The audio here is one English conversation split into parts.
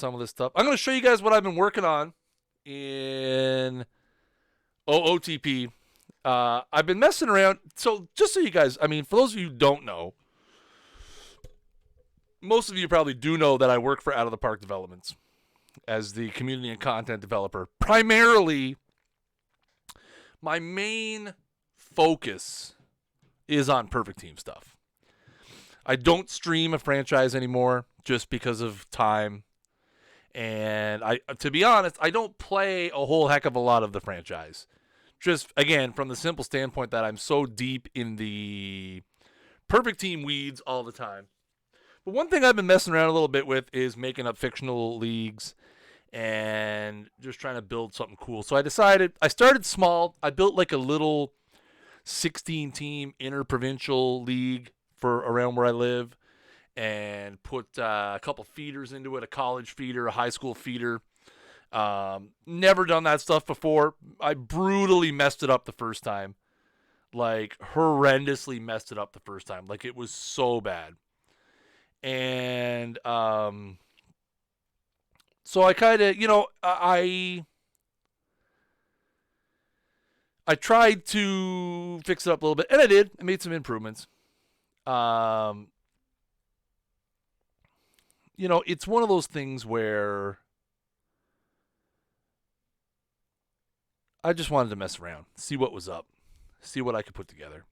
some of this stuff. I'm going to show you guys what I've been working on in OOTP. I've been messing around. So just so you guys, I mean, for those of you who don't know, most of you probably do know that I work for Out of the Park Developments as the community and content developer. Primarily, my main focus is on Perfect Team stuff. I don't stream a franchise anymore just because of time. And to be honest, I don't play a whole heck of a lot of the franchise. Just, again, from the simple standpoint that I'm so deep in the Perfect Team weeds all the time. But one thing I've been messing around a little bit with is making up fictional leagues and just trying to build something cool. So I started small. I built like a little 16-team interprovincial league for around where I live and put a couple feeders into it, a college feeder, a high school feeder. Never done that stuff before. I brutally messed it up the first time. Like, horrendously messed it up the first time. Like, it was so bad. And so I kind of, I tried to fix it up a little bit, and I did. I made some improvements. It's one of those things where I just wanted to mess around, see what was up, see what I could put together.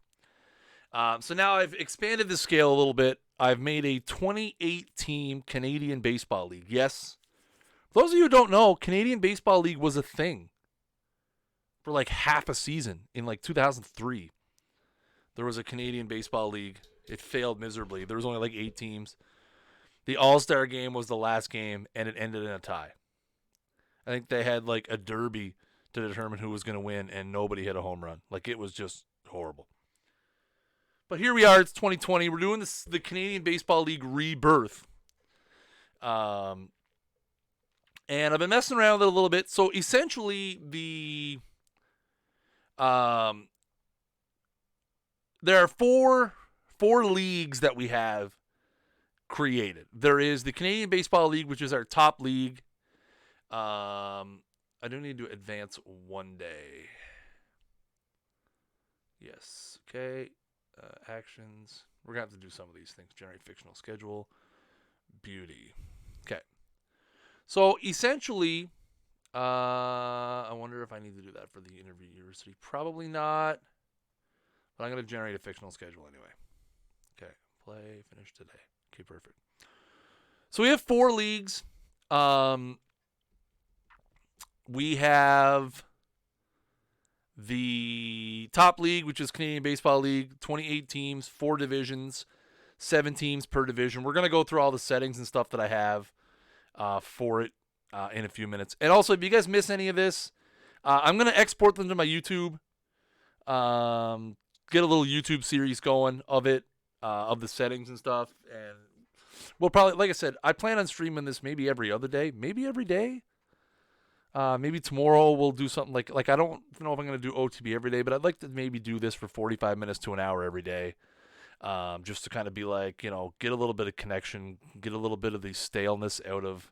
So now I've expanded the scale a little bit. I've made a 28-team Canadian Baseball League. Yes. For those of you who don't know, Canadian Baseball League was a thing for like half a season in like 2003. There was a Canadian Baseball League. It failed miserably. There was only like 8 teams. The All-Star game was the last game, and it ended in a tie. I think they had like a derby to determine who was going to win, and nobody hit a home run. Like, it was just horrible. But here we are. It's 2020. We're doing the Canadian Baseball League rebirth. And I've been messing around with it a little bit. So essentially, there are four leagues that we have created. There is the Canadian Baseball League, which is our top league. I do need to advance one day. Yes. Okay. Actions. We're going to have to do some of these things. Generate fictional schedule. Beauty. Okay. So essentially, I wonder if I need to do that for the interview university. Probably not. But I'm going to generate a fictional schedule anyway. Okay. Play. Finish today. Okay, perfect. So we have 4 leagues. We have the top league, which is Canadian Baseball League, 28 teams, 4 divisions, 7 teams per division. We're going to go through all the settings and stuff that I have for it in a few minutes. And also, if you guys miss any of this, I'm going to export them to my YouTube, get a little YouTube series going of it, of the settings and stuff. And we'll probably, like I said, I plan on streaming this maybe every other day, maybe every day. Maybe tomorrow we'll do something like I don't know if I'm going to do OTP every day, but I'd like to maybe do this for 45 minutes to an hour every day, just to kind of be like, get a little bit of connection, get a little bit of the staleness out of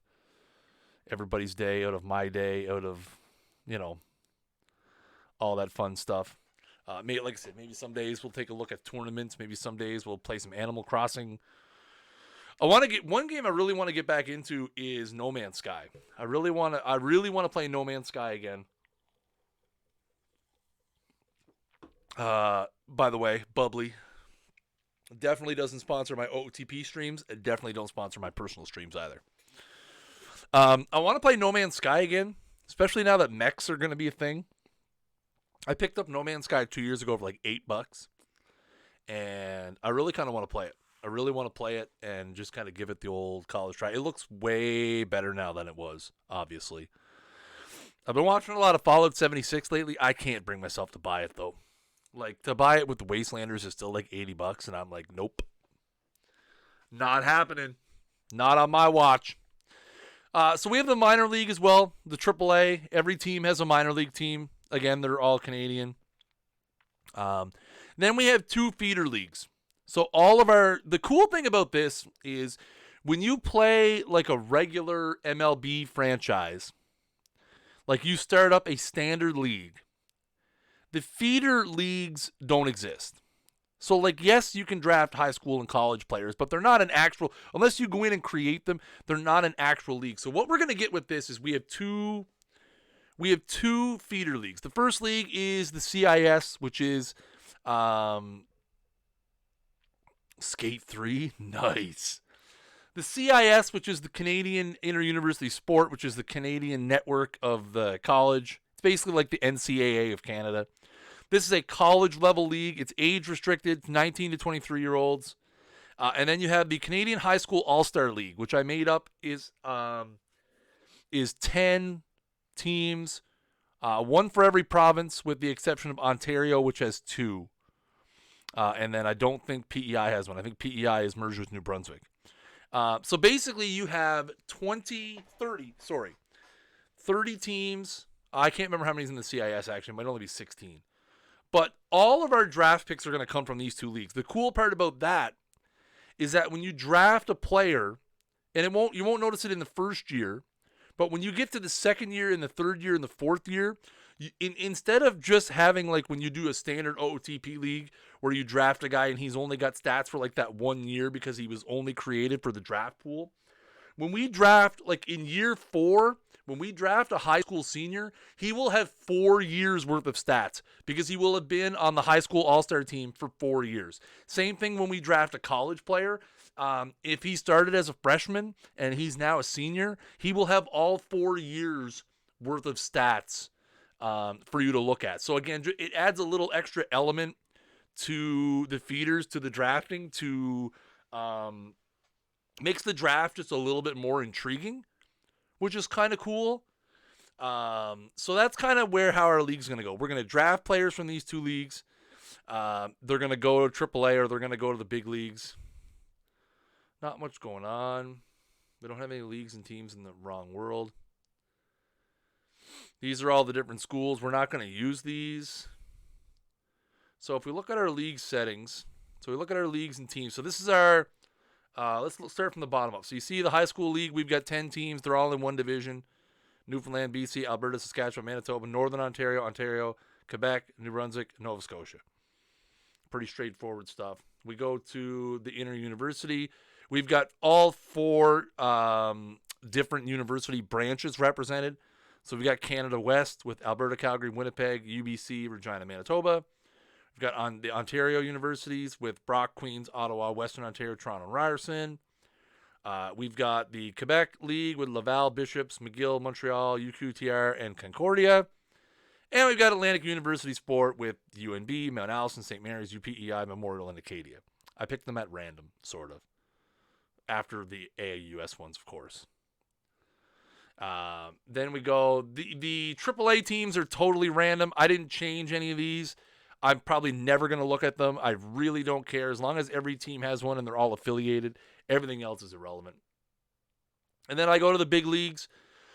everybody's day, out of my day, out of, all that fun stuff. Maybe, like I said, maybe some days we'll take a look at tournaments. Maybe some days we'll play some Animal Crossing. One game I really want to get back into is No Man's Sky. I really want to play No Man's Sky again. By the way, Bubbly definitely doesn't sponsor my OOTP streams. It definitely don't sponsor my personal streams either. I want to play No Man's Sky again, especially now that mechs are going to be a thing. I picked up No Man's Sky 2 years ago for like $8, and I really kind of want to play it. I really want to play it and just kind of give it the old college try. It looks way better now than it was, obviously. I've been watching a lot of Fallout 76 lately. I can't bring myself to buy it, though. Like, to buy it with the Wastelanders is still like $80, and I'm like, nope. Not happening. Not on my watch. So we have the minor league as well, the AAA. Every team has a minor league team. Again, they're all Canadian. Then we have 2 feeder leagues. So the cool thing about this is when you play like a regular MLB franchise, like you start up a standard league, the feeder leagues don't exist. So, like, yes, you can draft high school and college players, but they're not an actual, unless you go in and create them, they're not an actual league. So what we're going to get with this is we have two feeder leagues. The first league is the CIS, which is Skate 3. Nice. The CIS, which is the Canadian Inter-University Sport, which is the Canadian network of the college. It's basically like the NCAA of Canada. This is a college-level league. It's age-restricted, 19 to 23-year-olds. And then you have the Canadian High School All-Star League, which I made up is 10 teams, one for every province, with the exception of Ontario, which has 2. And then I don't think PEI has one. I think PEI is merged with New Brunswick. So basically you have 30 teams. I can't remember how many's in the CIS, actually. It might only be 16. But all of our draft picks are going to come from these two leagues. The cool part about that is that when you draft a player, and you won't notice it in the first year, but when you get to the second year and the third year and the fourth year, instead of just having like when you do a standard OOTP league where you draft a guy and he's only got stats for like that 1 year because he was only created for the draft pool, when we draft like in year 4, when we draft a high school senior, he will have 4 years worth of stats because he will have been on the high school all-star team for 4 years. Same thing when we draft a college player. If he started as a freshman and he's now a senior, he will have all 4 years worth of stats for you to look at. So again, it adds a little extra element to the feeders, to the drafting, to makes the draft just a little bit more intriguing, which is kind of cool. So that's kind of how our league's going to go. We're going to draft players from these two leagues. They're going to go to AAA or they're going to go to the big leagues. Not much going on. We don't have any leagues and teams in the wrong world. These are all the different schools. We're not going to use these. So if we look at our league settings, so we look at our leagues and teams. So this is our, let's start from the bottom up. So you see the high school league, we've got 10 teams. They're all in one division. Newfoundland, BC, Alberta, Saskatchewan, Manitoba, Northern Ontario, Quebec, New Brunswick, Nova Scotia. Pretty straightforward stuff. We go to the inter-university. We've got all 4 different university branches represented. So we've got Canada West with Alberta, Calgary, Winnipeg, UBC, Regina, Manitoba. We've got on the Ontario universities with Brock, Queens, Ottawa, Western Ontario, Toronto, and Ryerson. We've got the Quebec League with Laval, Bishops, McGill, Montreal, UQTR, and Concordia. And we've got Atlantic University Sport with UNB, Mount Allison, St. Mary's, UPEI, Memorial, and Acadia. I picked them at random, sort of. After the AAUS ones, of course. Then we go, the AAA teams are totally random. I didn't change any of these. I'm probably never going to look at them. I really don't care. As long as every team has one and they're all affiliated, everything else is irrelevant. And then I go to the big leagues.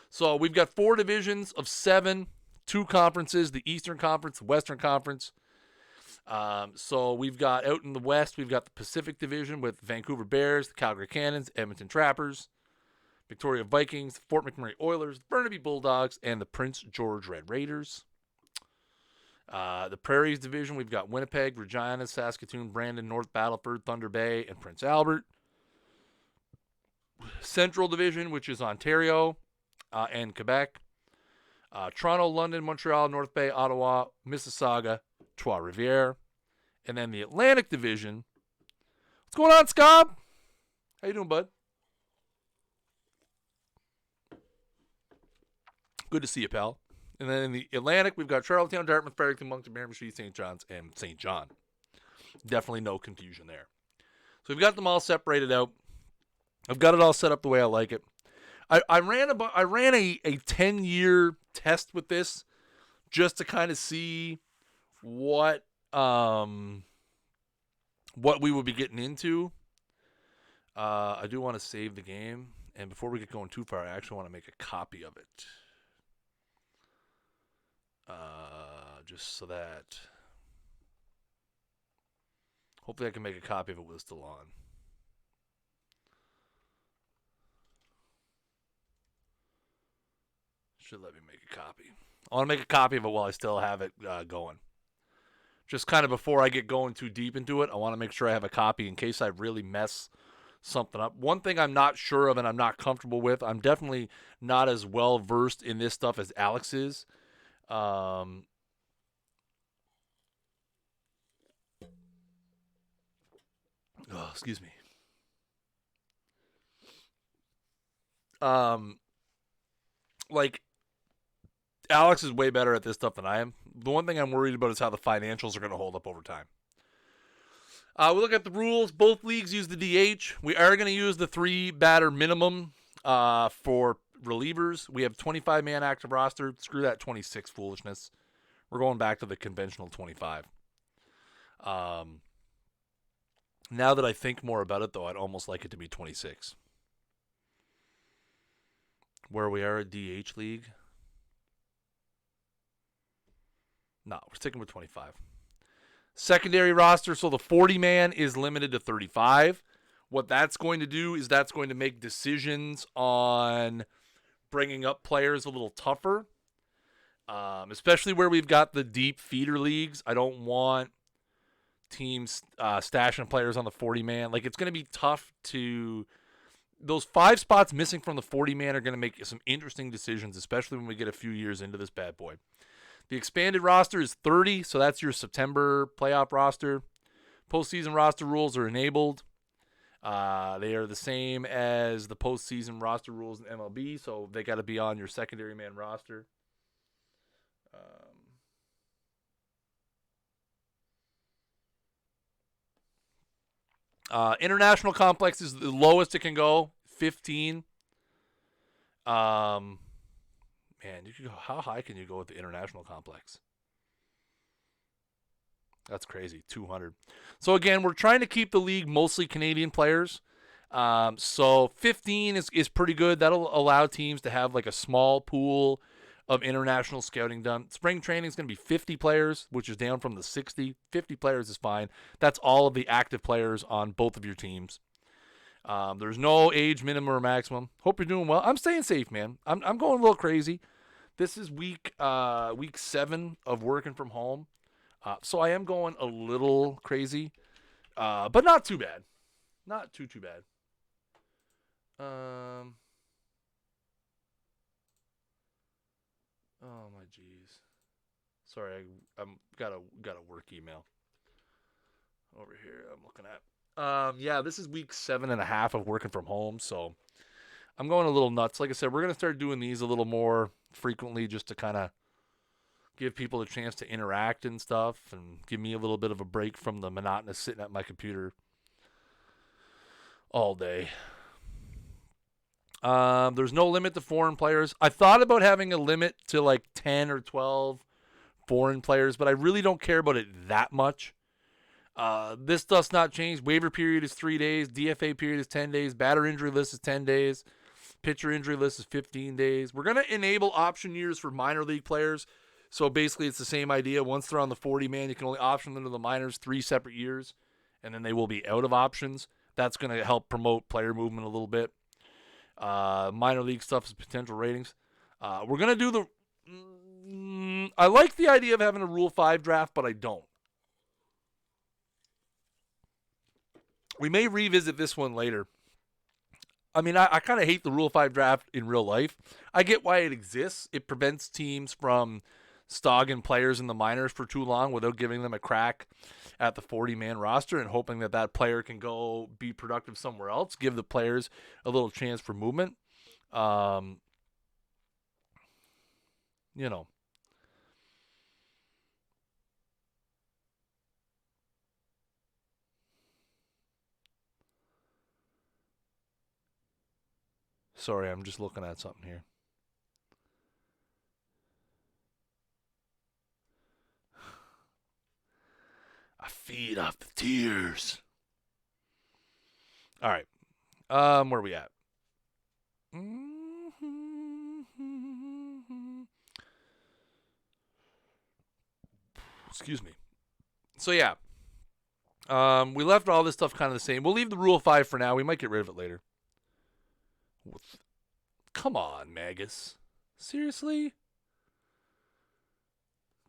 So we've got 4 divisions of 7, 2 conferences, the Eastern Conference, the Western Conference. So we've got out in the West, we've got the Pacific Division with Vancouver Bears, the Calgary Cannons, Edmonton Trappers, Victoria Vikings, Fort McMurray Oilers, Burnaby Bulldogs, and the Prince George Red Raiders. The Prairies Division, we've got Winnipeg, Regina, Saskatoon, Brandon, North Battleford, Thunder Bay, and Prince Albert. Central Division, which is Ontario and Quebec. Toronto, London, Montreal, North Bay, Ottawa, Mississauga, Trois-Rivières. And then the Atlantic Division. What's going on, Scott? How you doing, bud? Good to see you, pal. And then in the Atlantic, we've got Charlottetown, Dartmouth, Fredericton, Moncton, Miramichi, St. John's, and St. John. Definitely no confusion there. So we've got them all separated out. I've got it all set up the way I like it. I ran a 10-year test with this just to kind of see what we would be getting into. I do want to save the game, and before we get going too far, I actually want to make a copy of it. Just so that hopefully I can make a copy of it while it's still on. Should let me make a copy. I want to make a copy of it while I still have it going. Just kind of before I get going too deep into it, I want to make sure I have a copy in case I really mess something up. One thing I'm not sure of and I'm not comfortable with, I'm definitely not as well versed in this stuff as Alex is. Excuse me. Like, Alex is way better at this stuff than I am. The one thing I'm worried about is how the financials are going to hold up over time. We look at the rules. Both leagues use the DH. We are going to use the 3-batter minimum for relievers. We have 25-man active roster. Screw that 26 foolishness. We're going back to the conventional 25. Now that I think more about it, though, I'd almost like it to be 26. Where we are a DH league. No, we're sticking with 25. Secondary roster, so the 40-man is limited to 35. What that's going to do is that's going to make decisions on bringing up players a little tougher, especially where we've got the deep feeder leagues. I don't want teams stashing players on the 40-man. Like, it's going to be tough to... Those 5 spots missing from the 40-man are going to make some interesting decisions, especially when we get a few years into this bad boy. The expanded roster is 30, so that's your September playoff roster. Postseason roster rules are enabled. They are the same as the postseason roster rules in MLB, so they got to be on your secondary man roster. International complex is the lowest it can go, 15. Man, you can go, how high can you go with the international complex? That's crazy, 200. So again, we're trying to keep the league mostly Canadian players. So 15 is pretty good. That'll allow teams to have like a small pool of international scouting done. Spring training is going to be 50 players, which is down from the 60. 50 players is fine. That's all of the active players on both of your teams. There's no age minimum or maximum. Hope you're doing well. I'm staying safe, man. I'm going a little crazy. This is week 7 of working from home. So I am going a little crazy, but not too bad. Not too bad. Oh my jeez. Sorry, I'm got a work email over here. I'm looking at. Yeah, this is week 7.5 of working from home, so I'm going a little nuts. Like I said, we're gonna start doing these a little more frequently, just to kind of give people a chance to interact and stuff, and give me a little bit of a break from the monotonous sitting at my computer all day. There's no limit to foreign players. I thought about having a limit to like 10 or 12 foreign players, but I really don't care about it that much. This does not change. Waiver period is 3 days. DFA period is 10 days. Batter injury list is 10 days. Pitcher injury list is 15 days. We're going to enable option years for minor league players. So basically it's the same idea. Once they're on the 40-man, you can only option them to the minors 3 separate years, and then they will be out of options. That's going to help promote player movement a little bit. Minor league stuff is potential ratings. We're going to do the... I like the idea of having a Rule 5 draft, but I don't. We may revisit this one later. I mean, I kind of hate the Rule 5 draft in real life. I get why it exists. It prevents teams from stogging players in the minors for too long without giving them a crack at the 40-man roster and hoping that that player can go be productive somewhere else, give the players a little chance for movement. You know. Sorry, I'm just looking at something here. I feed off the tears. All right. Where are we at? Excuse me. So, yeah. We left all this stuff kind of the same. We'll leave the Rule 5 for now. We might get rid of it later. Come on, Magus. Seriously?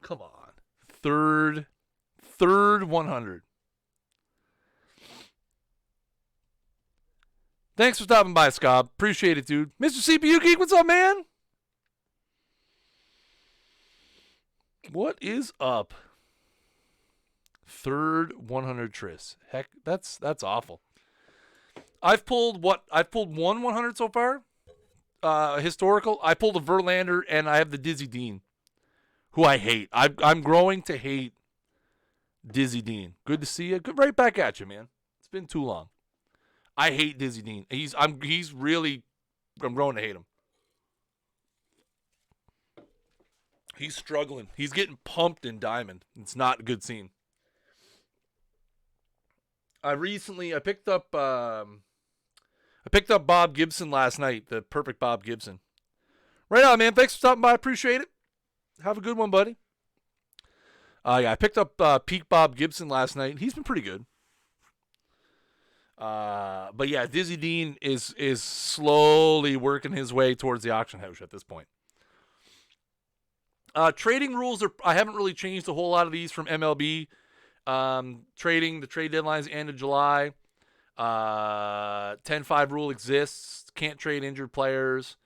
Come on. Third 100. Thanks for stopping by, Scott. Appreciate it, dude. Mr. CPU Geek, what's up, man? What is up? Third 100 Tris. Heck, that's awful. I've pulled one 100 so far. Historical. I pulled a Verlander and I have the Dizzy Dean, who I hate. I'm growing to hate Dizzy Dean. Good to see you. Good, right back at you, man. It's been too long. I hate Dizzy Dean. I'm growing to hate him. He's struggling. He's getting pumped in Diamond. It's not a good scene. I picked up Bob Gibson last night, the perfect Bob Gibson. Right on, man. Thanks for stopping by. Appreciate it. Have a good one, buddy. I picked up Peak Bob Gibson last night. He's been pretty good. But yeah, Dizzy Dean is slowly working his way towards the auction house at this point. Trading rules I haven't really changed a whole lot of these from MLB. The trade deadline's end of July. 10-5 rule exists. Can't trade injured players.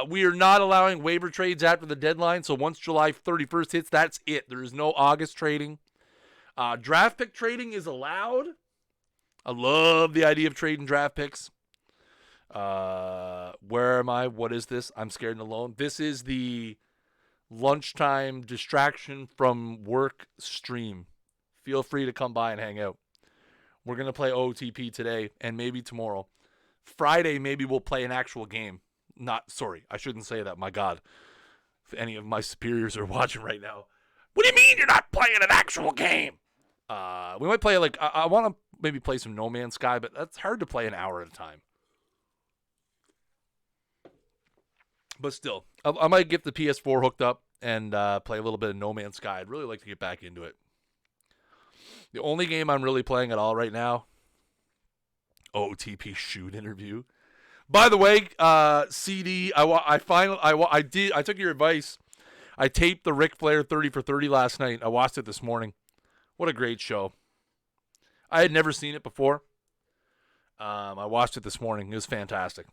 We are not allowing waiver trades after the deadline. So once July 31st hits, that's it. There is no August trading. Draft pick trading is allowed. I love the idea of trading draft picks. Where am I? What is this? I'm scared and alone. This is the lunchtime distraction from work stream. Feel free to come by and hang out. We're going to play OOTP today and maybe tomorrow. Friday, maybe we'll play an actual game. I shouldn't say that. My God. If any of my superiors are watching right now. What do you mean you're not playing an actual game? We might play I want to maybe play some No Man's Sky, but that's hard to play an hour at a time. But still, I might get the PS4 hooked up and play a little bit of No Man's Sky. I'd really like to get back into it. The only game I'm really playing at all right now, OOTP shoot interview. By the way, CD, I took your advice. I taped the Ric Flair 30 for 30 last night. I watched it this morning. What a great show. I had never seen it before. I watched it this morning. It was fantastic.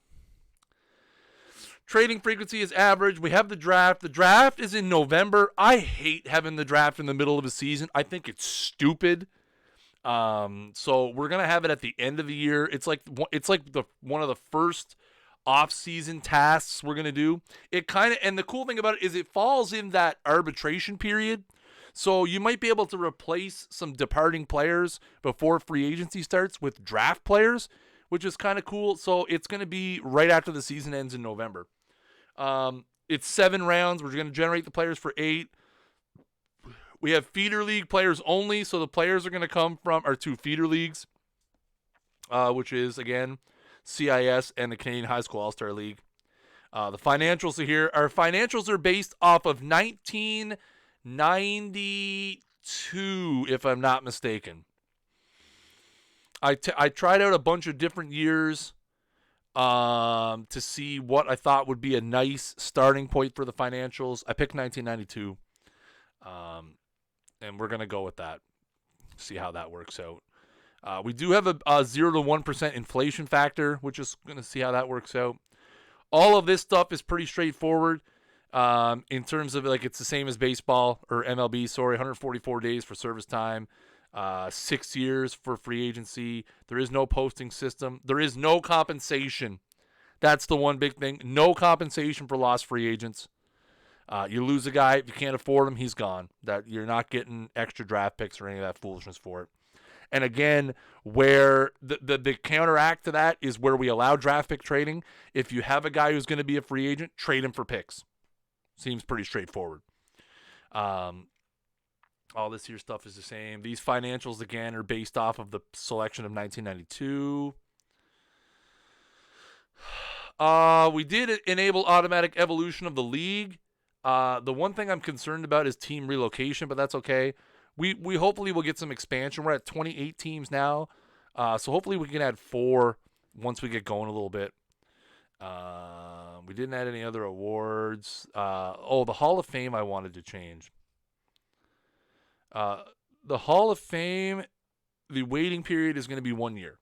Trading frequency is average. We have the draft. The draft is in November. I hate having the draft in the middle of a season. I think it's stupid. So we're gonna have it at the end of the year. It's like one of the first off-season tasks we're gonna do. And the cool thing about it is it falls in that arbitration period. So you might be able to replace some departing players before free agency starts with draft players, which is kind of cool. So it's going to be right after the season ends in November. It's 7 rounds. We're going to generate the players for 8. We have feeder league players only. So the players are going to come from our 2 feeder leagues, which is, again, CIS and the Canadian High School All-Star League. The financials are here. Our financials are based off of 1992, if I'm not mistaken. I tried out a bunch of different years to see what I thought would be a nice starting point for the financials. I picked 1992, and we're going to go with that, see how that works out. We do have a 0 to 1% inflation factor, which is going to see how that works out. All of this stuff is pretty straightforward. In terms of it's the same as baseball or MLB, 144 days for service time, 6 years for free agency. There is no posting system. There is no compensation. That's the one big thing. No compensation for lost free agents. You lose a guy, if you can't afford him, he's gone. That you're not getting extra draft picks or any of that foolishness for it. And again, where the counteract to that is where we allow draft pick trading. If you have a guy who's going to be a free agent, trade him for picks. Seems pretty straightforward. All this here stuff is the same. These financials, again, are based off of the selection of 1992. We did enable automatic evolution of the league. The one thing I'm concerned about is team relocation, but that's okay. We hopefully will get some expansion. We're at 28 teams now. So hopefully we can add 4 once we get going a little bit. We didn't add any other awards. The Hall of Fame I wanted to change. The Hall of Fame, the waiting period is going to be 1 year.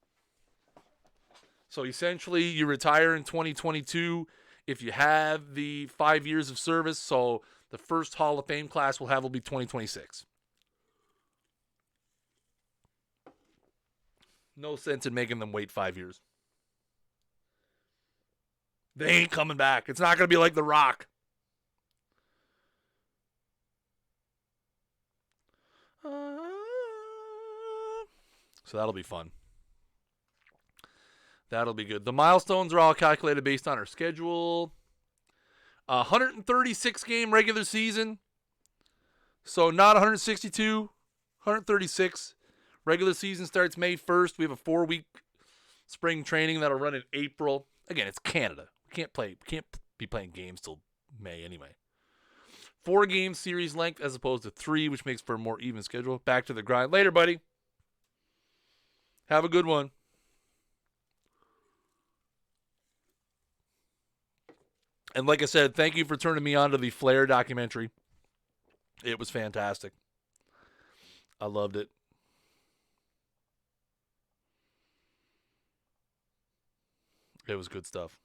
So essentially, you retire in 2022 if you have the 5 years of service. So the first Hall of Fame class will be 2026. No sense in making them wait 5 years. They ain't coming back. It's not going to be like The Rock. So that'll be fun. That'll be good. The milestones are all calculated based on our schedule. 136 game regular season. So not 162, 136. Regular season starts May 1st. We have a 4-week spring training that'll run in April. Again, it's Canada. We can't be playing games till May anyway. 4-game series length as opposed to 3, which makes for a more even schedule. Back to the grind. Later, buddy. Have a good one. And like I said, thank you for turning me on to the Flair documentary. It was fantastic. I loved it. It was good stuff.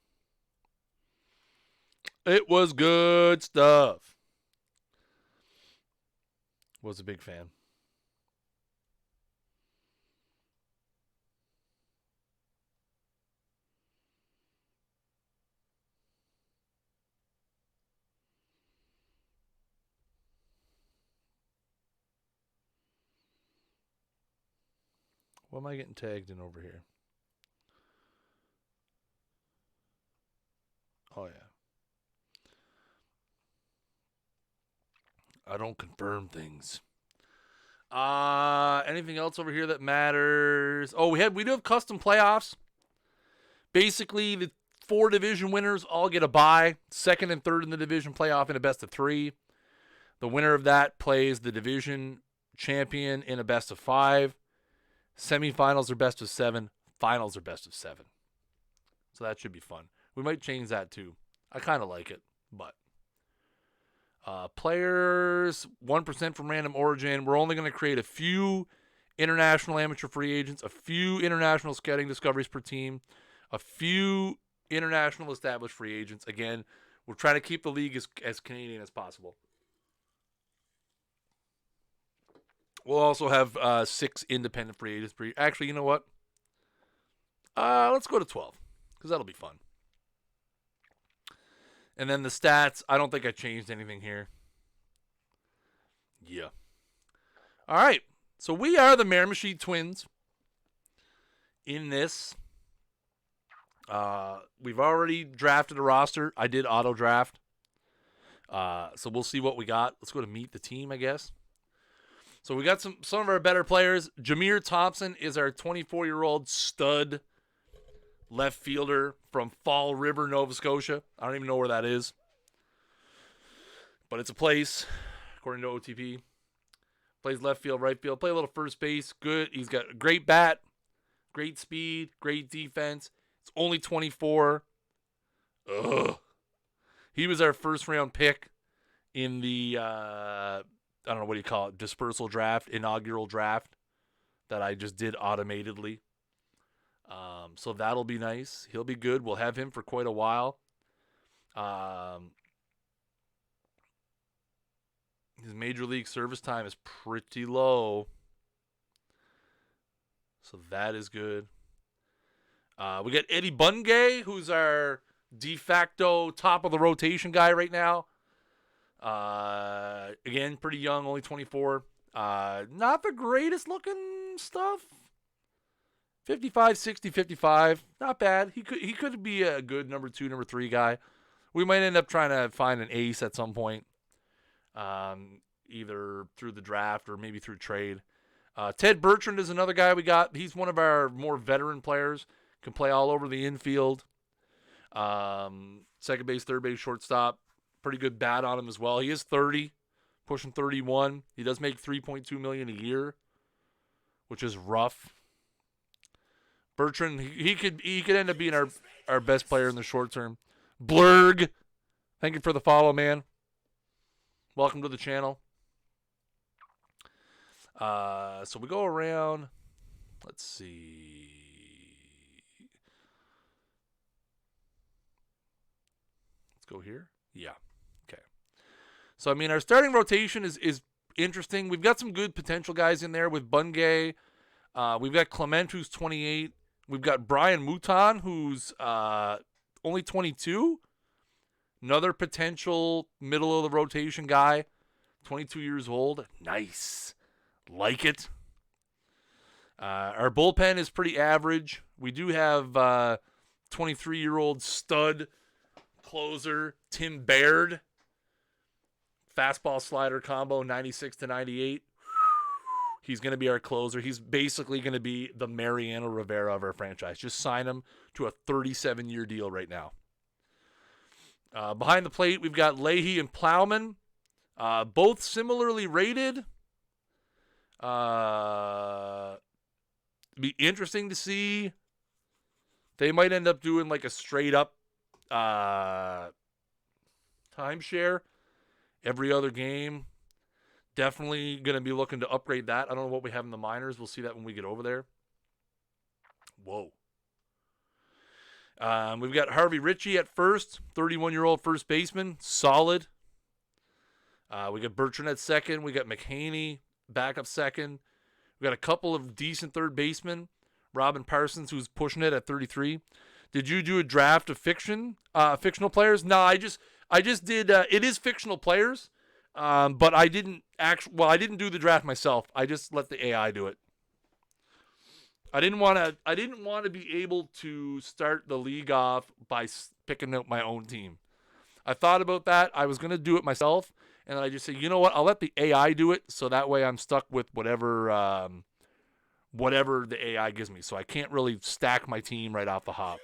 It was good stuff. Was a big fan. What am I getting tagged in over here? Oh, yeah. I don't confirm things. Anything else over here that matters? Oh, we do have custom playoffs. Basically, the 4 division winners all get a bye. Second and third in the division playoff in a best of 3. The winner of that plays the division champion in a best of 5. Semifinals are best of 7. Finals are best of 7. So that should be fun. We might change that too. I kind of like it, but players, 1% from random origin. We're only going to create a few international amateur free agents, a few international scouting discoveries per team, a few international established free agents. Again, we're trying to keep the league as Canadian as possible. We'll also have 6 independent free agents. Actually, you know what? Let's go to 12 because that'll be fun. And then the stats, I don't think I changed anything here. Yeah. All right. So we are the Miramichi Twins in this. We've already drafted a roster. I did auto draft. So we'll see what we got. Let's go to meet the team, I guess. So we got some of our better players. Jameer Thompson is our 24-year-old stud left fielder from Fall River, Nova Scotia. I don't even know where that is. But it's a place, according to OOTP. Plays left field, right field. Play a little first base. Good. He's got a great bat, great speed, great defense. It's only 24. Ugh. He was our first-round pick in the, I don't know, what do you call it, dispersal draft, inaugural draft that I just did automatedly. So that'll be nice. He'll be good. We'll have him for quite a while. His major league service time is pretty low. So that is good. We got Eddie Bungay, who's our de facto top of the rotation guy right now. Again, pretty young, only 24. Not the greatest looking stuff. 55, 60, 55. Not bad. He could be a good number 2, number 3 guy. We might end up trying to find an ace at some point. Either through the draft or maybe through trade. Ted Bertrand is another guy we got. He's one of our more veteran players. Can play all over the infield. Second base, third base, shortstop. Pretty good bat on him as well. He is 30, pushing 31. He does make $3.2 million a year, which is rough. Bertrand, he could end up being our best player in the short term. Blurg, thank you for the follow, man. Welcome to the channel. So we go around. Let's see. Let's go here. Yeah. Okay. So, I mean, our starting rotation is interesting. We've got some good potential guys in there with Bungay. We've got Clement, who's 28. We've got Brian Mouton, who's only 22. Another potential middle of the rotation guy. 22 years old. Nice. Like it. Our bullpen is pretty average. We do have 23-year-old stud closer Tim Baird. Fastball slider combo, 96 to 98. He's going to be our closer. He's basically going to be the Mariano Rivera of our franchise. Just sign him to a 37-year deal right now. Behind the plate, we've got Leahy and Plowman. Both similarly rated. Be interesting to see. They might end up doing like a straight up timeshare every other game. Definitely going to be looking to upgrade that. I don't know what we have in the minors. We'll see that when we get over there. Whoa. We've got Harvey Ritchie at first, 31-year-old first baseman, solid. We got Bertrand at second. We got McHaney backup second. We got a couple of decent third basemen. Robin Parsons, who's pushing it at 33. Did you do a draft of fictional players? No, I just did. It is fictional players, but I didn't I didn't do the draft myself. I just let the AI do it. I didn't want to be able to start the league off by picking out my own team. I thought about that. I was going to do it myself, and then I just said, you know what? I'll let the AI do it, so that way I'm stuck with whatever the AI gives me. So I can't really stack my team right off the hop.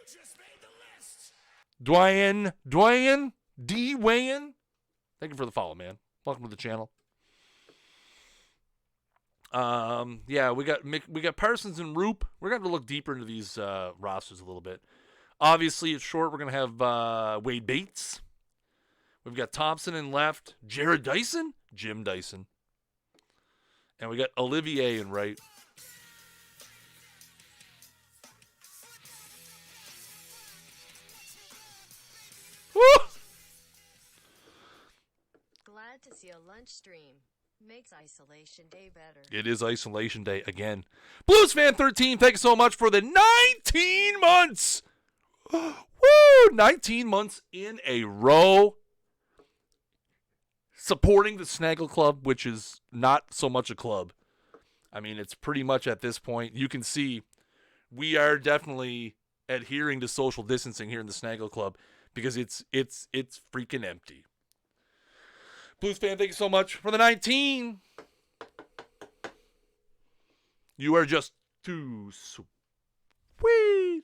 Dwayne, thank you for the follow, man. Welcome to the channel. Yeah, we got Parsons and Roop. We're going to look deeper into these rosters a little bit. Obviously, at short, we're going to have Wade Bates. We've got Thompson in left. Jared Dyson? Jim Dyson. And we got Olivier in right. Woo! Glad to see a lunch stream. Makes isolation day better. It is isolation day again. Blues fan 13, thank you so much for the 19 months. Woo! 19 months in a row. Supporting the Snaggle Club, which is not so much a club. I mean, it's pretty much at this point. You can see we are definitely adhering to social distancing here in the Snaggle Club because it's freaking empty. Blues fan, thank you so much for the 19. You are just too sweet.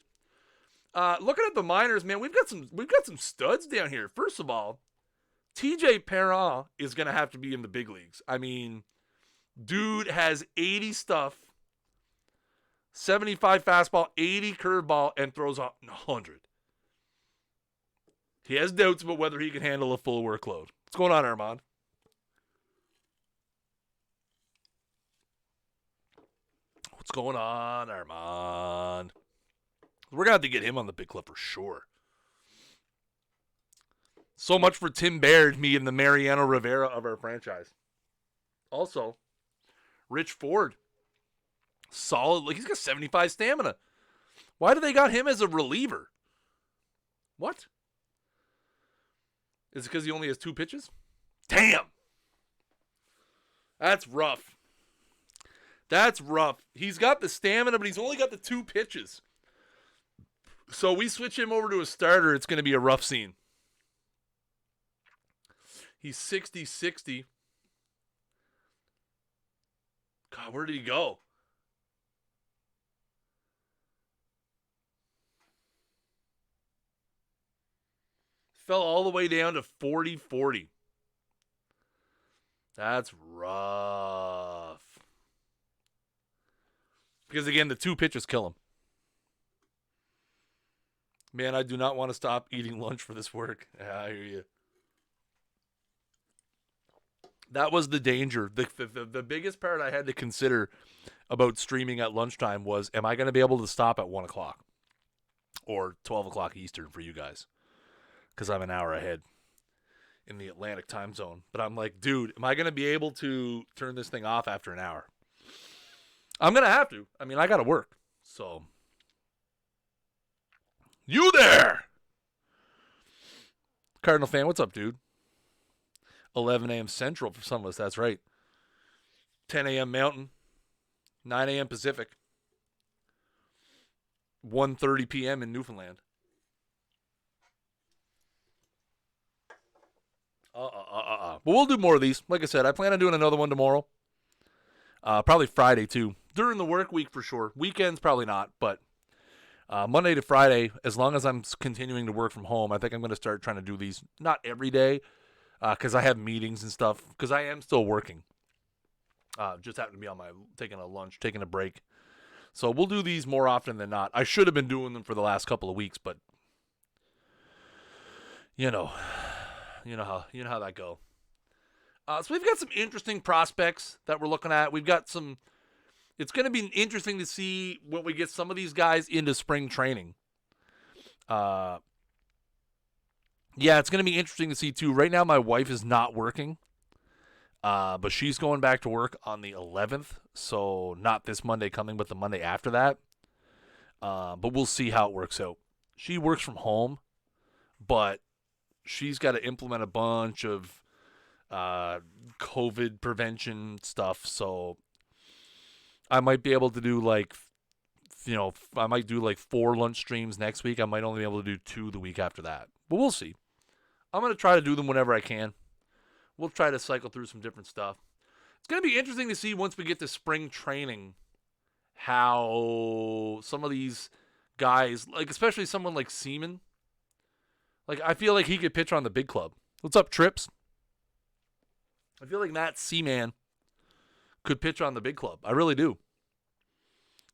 Looking at the minors, man, we've got some studs down here. First of all, TJ Perrin is going to have to be in the big leagues. I mean, dude has 80 stuff, 75 fastball, 80 curveball, and throws out 100. He has doubts about whether he can handle a full workload. What's going on, Armand? What's going on, Armand? We're going to have to get him on the big club for sure. So much for Tim Baird, me and the Mariano Rivera of our franchise. Also, Rich Ford. Solid. Like, he's got 75 stamina. Why do they got him as a reliever? What? Is it because he only has 2 pitches? Damn. That's rough. That's rough. He's got the stamina, but he's only got the 2 pitches. So we switch him over to a starter, it's going to be a rough scene. He's 60-60. God, where did he go? Fell all the way down to 40-40. That's rough. Because, again, the 2 pitches kill him. Man, I do not want to stop eating lunch for this work. Yeah, I hear you. That was the danger. The biggest part I had to consider about streaming at lunchtime was, am I going to be able to stop at 1 o'clock or 12 o'clock Eastern for you guys? Because I'm an hour ahead in the Atlantic time zone. But I'm like, dude, am I going to be able to turn this thing off after an hour? I'm going to have to. I mean, I got to work. So, you there? Cardinal fan, what's up, dude? 11 a.m. Central for some of us. That's right. 10 a.m. Mountain. 9 a.m. Pacific. 1:30 p.m. in Newfoundland. But we'll do more of these. Like I said, I plan on doing another one tomorrow. Probably Friday, too. During the work week, for sure. Weekends, probably not. But Monday to Friday, as long as I'm continuing to work from home, I think I'm going to start trying to do these. Not every day, because I have meetings and stuff. Because I am still working. Just happened to be on taking a lunch, taking a break. So we'll do these more often than not. I should have been doing them for the last couple of weeks, but you know how that go. So we've got some interesting prospects that we're looking at. We've got some. It's going to be interesting to see when we get some of these guys into spring training. Yeah, it's going to be interesting to see too. Right now, my wife is not working, but she's going back to work on the 11th. So not this Monday coming, but the Monday after that. But we'll see how it works out. She works from home, but she's got to implement a bunch of COVID prevention stuff. So I might be able to do I might do like 4 lunch streams next week. I might only be able to do 2 the week after that. But we'll see. I'm going to try to do them whenever I can. We'll try to cycle through some different stuff. It's going to be interesting to see once we get to spring training how some of these guys, like especially someone like Seaman, like I feel like he could pitch on the big club. What's up, Trips? I feel like Matt Seaman could pitch on the big club. I really do.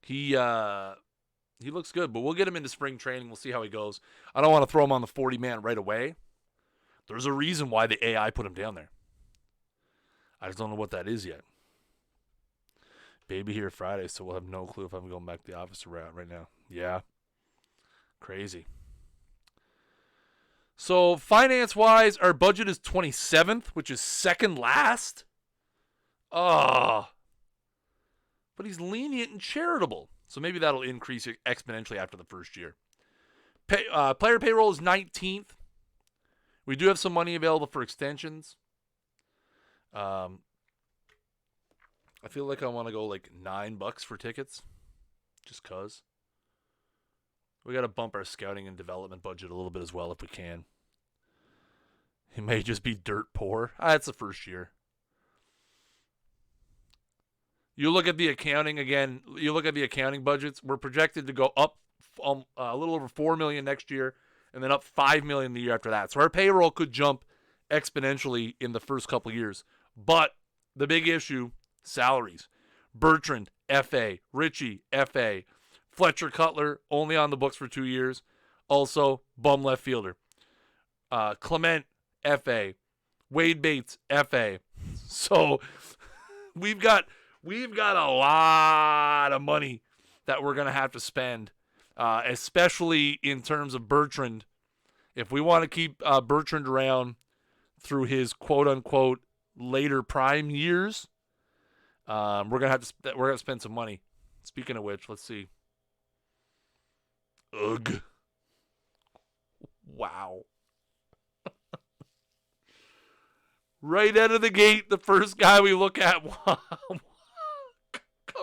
He looks good, but we'll get him into spring training. We'll see how he goes. I don't want to throw him on the 40-man right away. There's a reason why the AI put him down there. I just don't know what that is yet. Baby here Friday, so we'll have no clue if I'm going back to the office right now. Yeah. Crazy. So, finance-wise, our budget is 27th, which is second last. Oh. But he's lenient and charitable. So maybe that'll increase exponentially after the first year. Player payroll is 19th. We do have some money available for extensions. I feel like I want to go like $9 for tickets. Just cause. We got to bump our scouting and development budget a little bit as well if we can. He may just be dirt poor. That's the first year. You look at the accounting again. You look at the accounting budgets. We're projected to go up a little over $4 million next year, and then up $5 million the year after that. So our payroll could jump exponentially in the first couple years. But the big issue, salaries. Bertrand, FA. Richie, FA. Fletcher Cutler, only on the books for 2 years. Also, bum left fielder. Clement, FA. Wade Bates, FA. So we've got a lot of money that we're going to have to spend, especially in terms of Bertrand. If we want to keep Bertrand around through his quote-unquote later prime years, we're going to spend some money. Speaking of which, let's see. Ugh. Wow. Right out of the gate, the first guy we look at. Come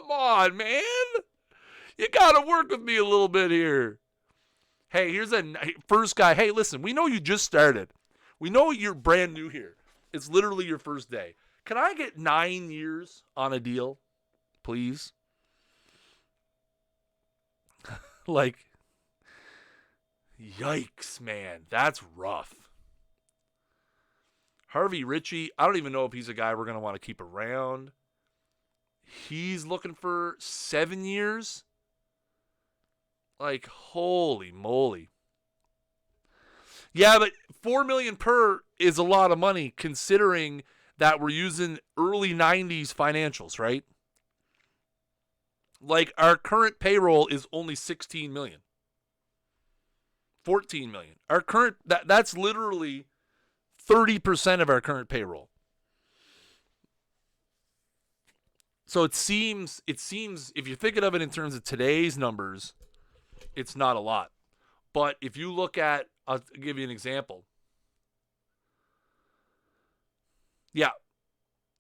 on, man. You got to work with me a little bit here. Hey, here's a first guy. Hey, listen, we know you just started. We know you're brand new here. It's literally your first day. Can I get 9 years on a deal, please? Like, yikes, man. That's rough. Harvey Ritchie, I don't even know if he's a guy we're going to want to keep around. He's looking for 7 years. Like, holy moly. Yeah, but $4 million per is a lot of money considering that we're using early 90s financials, right? Like our current payroll is only 16 million. 14 million. Our current that's literally 30% of our current payroll. So it seems if you're thinking of it in terms of today's numbers, it's not a lot. But if you look at, I'll give you an example. Yeah.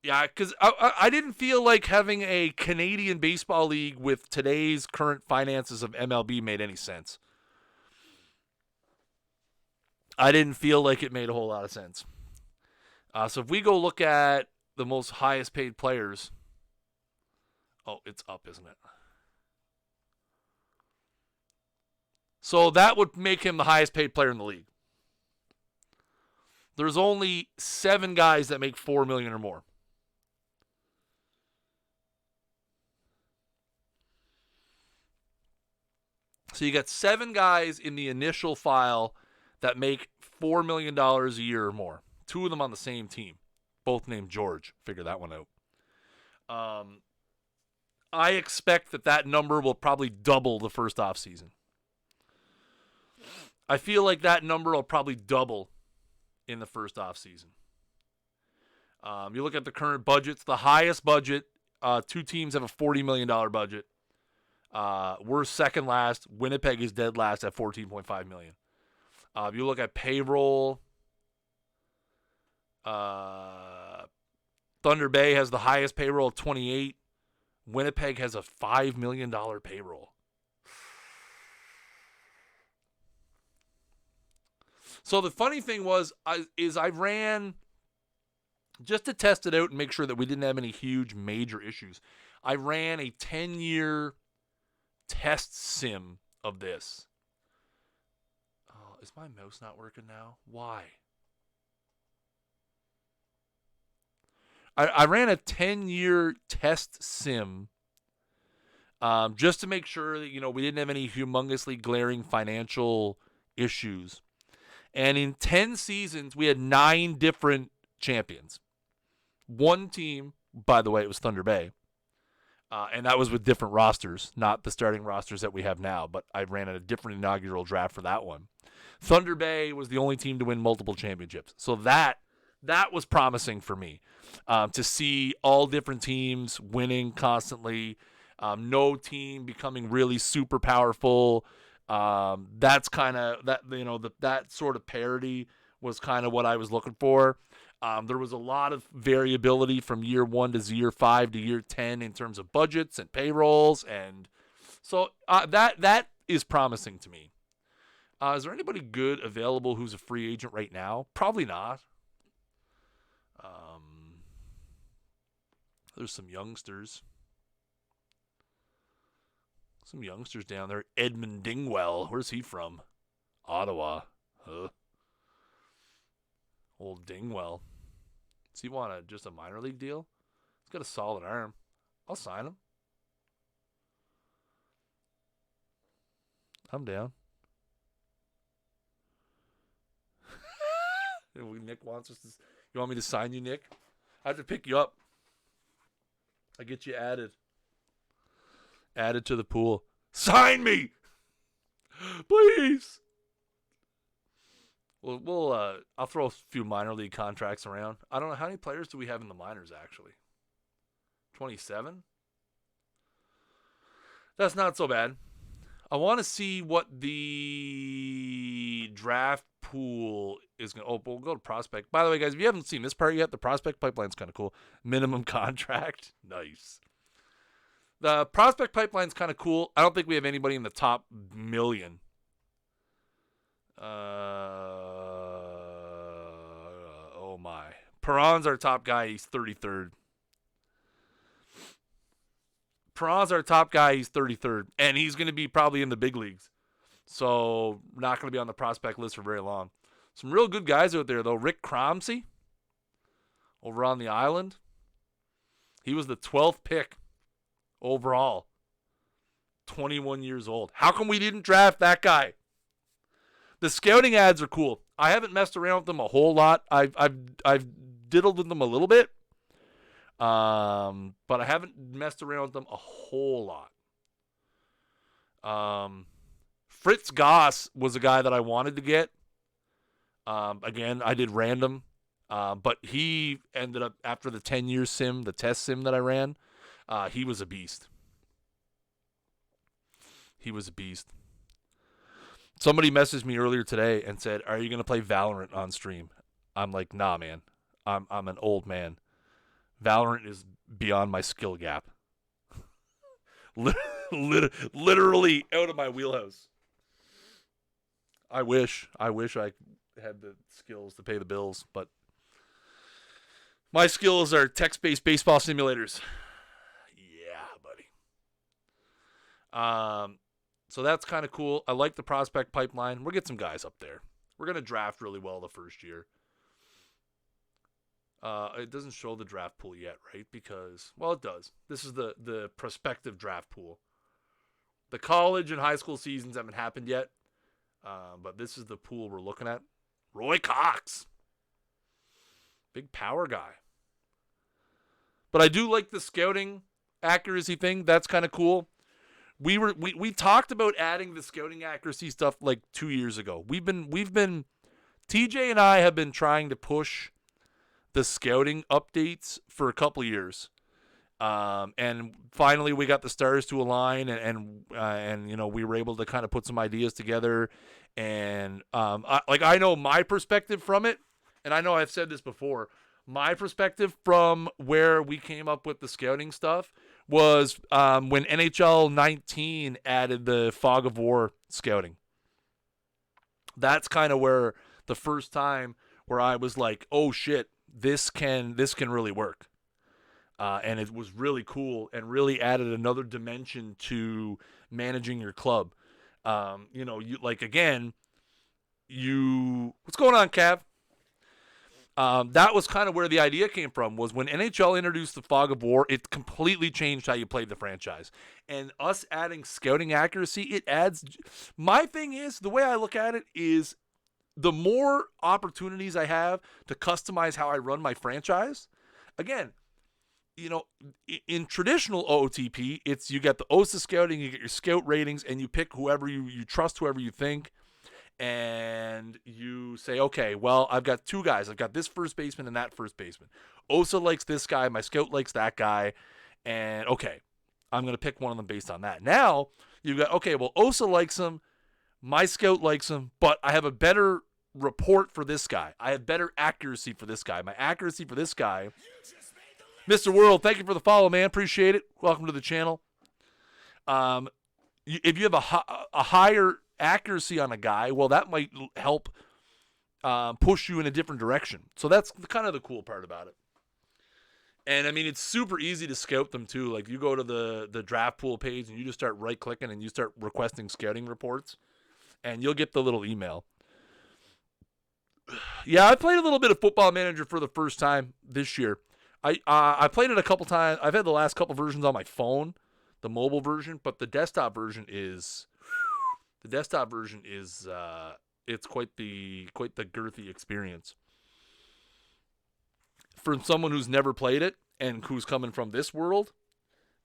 Yeah, because I didn't feel like having a Canadian baseball league with today's current finances of MLB made any sense. I didn't feel like it made a whole lot of sense. So if we go look at the most highest paid players, oh, it's up, isn't it? So that would make him the highest paid player in the league. There's only 7 guys that make $4 million or more. So you got 7 guys in the initial file that make $4 million a year or more. 2 of them on the same team, both named George. Figure that one out. I expect that number will probably double the first offseason. I feel like that number will probably double in the first offseason. You look at the current budgets, the highest budget, 2 teams have a $40 million budget. We're second last. Winnipeg is dead last at $14.5 million. If you look at payroll, Thunder Bay has the highest payroll of 28. Winnipeg has a $5 million payroll. So the funny thing was, I ran, just to test it out and make sure that we didn't have any huge major issues, I ran a 10-year test sim of this. Oh, is my mouse not working now? Why? I ran a 10-year test sim just to make sure that, we didn't have any humongously glaring financial issues. And in 10 seasons, we had 9 different champions. One team, by the way, it was Thunder Bay. And that was with different rosters, not the starting rosters that we have now. But I ran a different inaugural draft for that one. Thunder Bay was the only team to win multiple championships. So that was promising for me, to see all different teams winning constantly, no team becoming really super powerful. That's kind of that sort of parity was kind of what I was looking for. There was a lot of variability from year 1 to year 5 to year 10 in terms of budgets and payrolls, and so that is promising to me. Is there anybody good available who's a free agent right now? Probably not. There's some youngsters. Some youngsters down there. Edmund Dingwell. Where's he from? Ottawa. Huh. Old Dingwell. Does he want just a minor league deal? He's got a solid arm. I'll sign him. I'm down. Nick wants us to. You want me to sign you, Nick? I have to pick you up. I get you added. Added to the pool. Sign me, please. I'll throw a few minor league contracts around. I don't know how many players do we have in the minors actually. 27. That's not so bad. I want to see what the draft pool is going to. Oh, we'll go to prospect. By the way, guys, if you haven't seen this part yet, the prospect pipeline's kind of cool. Minimum contract. Nice. The prospect pipeline's kind of cool. I don't think we have anybody in the top million. Oh my. Perron's our top guy. He's 33rd. Perron's our top guy. He's 33rd. And he's going to be probably in the big leagues. So not going to be on the prospect list for very long. Some real good guys out there, though. Rick Cromsey over on the island. He was the 12th pick overall. 21 years old. How come we didn't draft that guy? The scouting ads are cool. I haven't messed around with them a whole lot. I've diddled with them a little bit, but I haven't messed around with them a whole lot. Fritz Goss was a guy that I wanted to get. Again, I did random, but he ended up, after the 10-year sim, the test sim that I ran, he was a beast. He was a beast. Somebody messaged me earlier today and said, "Are you going to play Valorant on stream?" I'm like, "Nah, man. I'm an old man. Valorant is beyond my skill gap. Literally out of my wheelhouse. I wish I had the skills to pay the bills, but my skills are text-based baseball simulators. Yeah, buddy. So that's kind of cool. I like the prospect pipeline. We'll get some guys up there. We're going to draft really well the first year. It doesn't show the draft pool yet, right? Because, well, it does. This is the prospective draft pool. The college and high school seasons haven't happened yet, but this is the pool we're looking at. Roy Cox. Big power guy. But I do like the scouting accuracy thing. That's kind of cool. We talked about adding the scouting accuracy stuff like 2 years ago. We've been TJ and I have been trying to push the scouting updates for a couple of years. And finally we got the stars to align, and you know, we were able to kind of put some ideas together. And I know my perspective from it, and I know I've said this before. My perspective from where we came up with the scouting stuff was when NHL 19 added the Fog of War scouting. That's kind of where the first time where I was like, "Oh shit, this can really work." And it was really cool and really added another dimension to managing your club. You know, what's going on, Cav? That was kind of where the idea came from, was when NHL introduced the Fog of War, it completely changed how you played the franchise. And us adding scouting accuracy, it adds... My thing is, the way I look at it is, the more opportunities I have to customize how I run my franchise, again, you know, in traditional OOTP, it's you get the OSA scouting, you get your scout ratings, and you pick whoever you trust, whoever you think. And you say, okay, well, I've got two guys. I've got this first baseman and that first baseman. Osa likes this guy. My scout likes that guy. And, okay, I'm going to pick one of them based on that. Now, you've got, okay, well, Osa likes him. My scout likes him. But I have a better report for this guy. I have better accuracy for this guy. My accuracy for this guy. Mr. World, thank you for the follow, man. Appreciate it. Welcome to the channel. If you have a higher accuracy on a guy, well, that might help push you in a different direction. So that's kind of the cool part about it. And I mean, it's super easy to scout them too. Like, you go to the draft pool page and you just start right clicking and you start requesting scouting reports, and you'll get the little email. Yeah, I played a little bit of Football Manager for the first time this year. I played it a couple times. I've had the last couple versions on my phone, the mobile version, but the desktop version is it's quite the girthy experience. For someone who's never played it and who's coming from this world,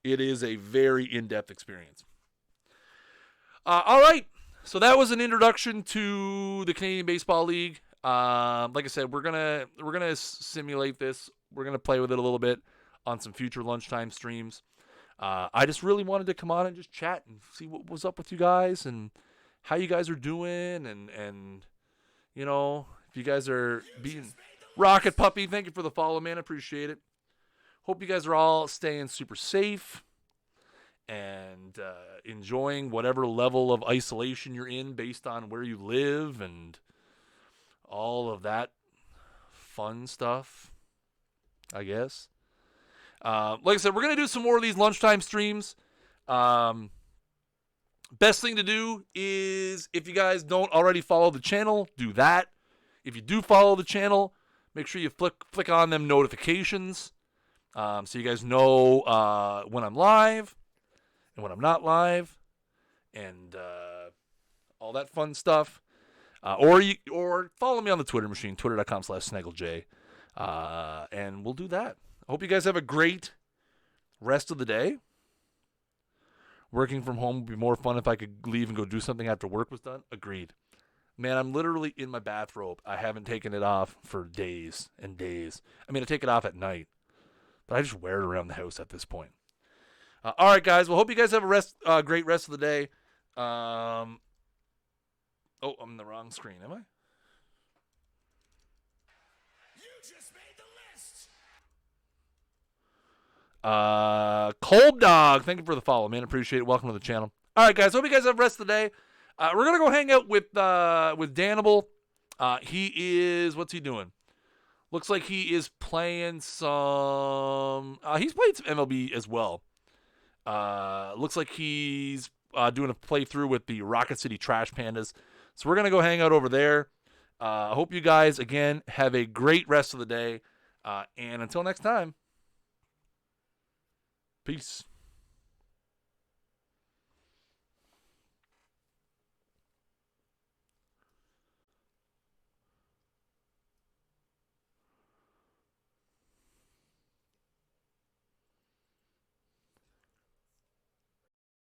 it is a very in-depth experience. All right, so that was an introduction to the Canadian Baseball League. Like I said, we're gonna simulate this. We're gonna play with it a little bit on some future lunchtime streams. I just really wanted to come on and just chat and see what was up with you guys and how you guys are doing, and you know, if you guys are being Rocket Puppy, thank you for the follow, man. I appreciate it. Hope you guys are all staying super safe and enjoying whatever level of isolation you're in based on where you live and all of that fun stuff, I guess. Like I said, we're going to do some more of these lunchtime streams. Best thing to do is, if you guys don't already follow the channel, do that. If you do follow the channel, make sure you flick on them notifications, so you guys know when I'm live and when I'm not live, and all that fun stuff. Or follow me on the Twitter machine, twitter.com/SnaggleJ. And we'll do that. I hope you guys have a great rest of the day. Working from home would be more fun if I could leave and go do something after work was done. Agreed. Man, I'm literally in my bathrobe. I haven't taken it off for days and days. I mean, I take it off at night, but I just wear it around the house at this point. All right, guys. Well, hope you guys have a great rest of the day. I'm in the wrong screen, am I? You just made the list. Cold Dog, thank you for the follow, man. Appreciate it. Welcome to the channel. All right, guys. Hope you guys have the rest of the day. We're gonna go hang out with Danable. He is, what's he doing? Looks like he is playing some. He's played some MLB as well. Looks like he's doing a playthrough with the Rocket City Trash Pandas. So we're gonna go hang out over there. I hope you guys again have a great rest of the day. And until next time, peace.